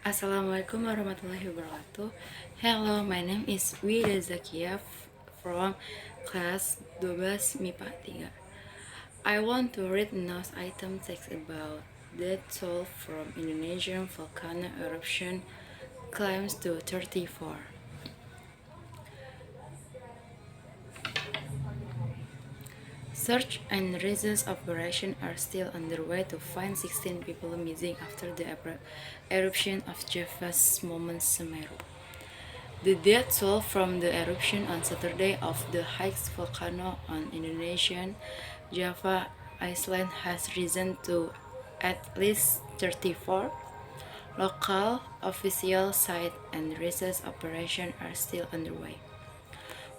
Assalamualaikum warahmatullahi wabarakatuh. Hello, my name is Wieda Zakiyyah from class 12 MIPA 3. I want to read news item text about death toll from Indonesian volcano eruption climbs to 34. Search and rescue operations are still underway to find 16 people missing after the eruption of Java's Mount Semeru. The death toll from the eruption on Saturday of the highest volcano on Indonesian Java Island has risen to at least 34. Local officials said and rescue operations are still underway.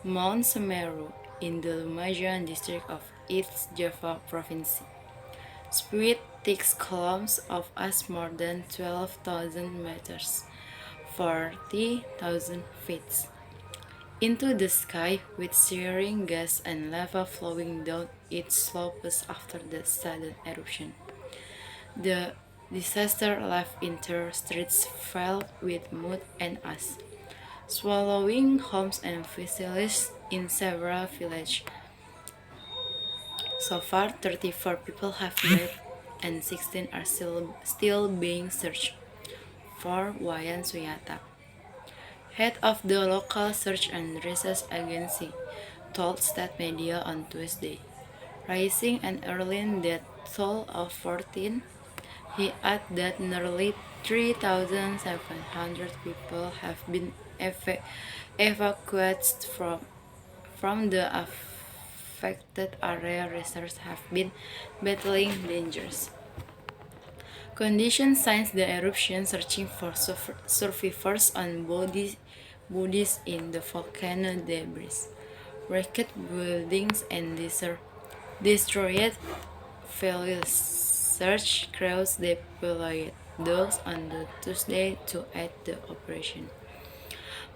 Mount Semeru in the Lumajang district of East Java province spewed thick columns of ash more than 12,000 meters, 40,000 feet, into the sky, with searing gas and lava flowing down its slopes after the sudden eruption. The disaster left entire streets filled with mud and ash, swallowing homes and facilities in several villages. So far, 34 people have died and 16 are still being searched for Wayan Suyata, head of the local search and rescue agency, told state media on Tuesday, raising an early death toll of 14. He added that nearly 3,700 people have been evacuated from the affected area. Researchers have been battling dangers conditions since the eruption, searching for survivors on bodies in the volcano debris, wrecked buildings, and destroyed vehicles. Search crews deployed dogs on the Tuesday to aid the operation.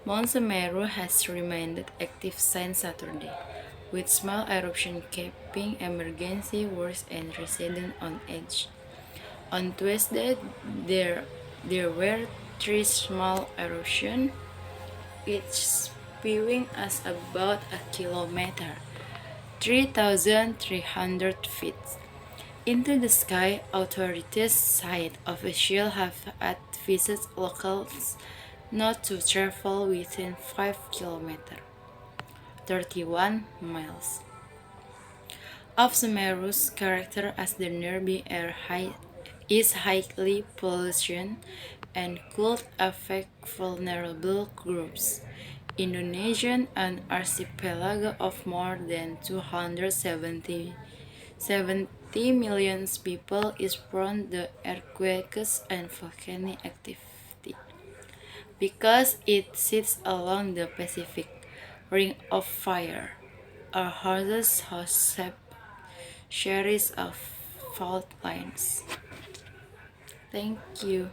Mount Semeru has remained active since Saturday, with small eruptions keeping emergency workers and residents on edge. On Tuesday, there were 3 small eruptions, each spewing as about a kilometer, 3,300 feet, into the sky. Authorities said officials have advised locals not to travel within 5 kilometers, 31 miles, of Semeru's character, as the nearby air is highly pollution and could affect vulnerable groups. Indonesia, an archipelago of more than 270 million people, is prone to earthquakes and volcanic activity because it sits along the Pacific Ring of Fire. Our houses host series of fault lines. Thank you.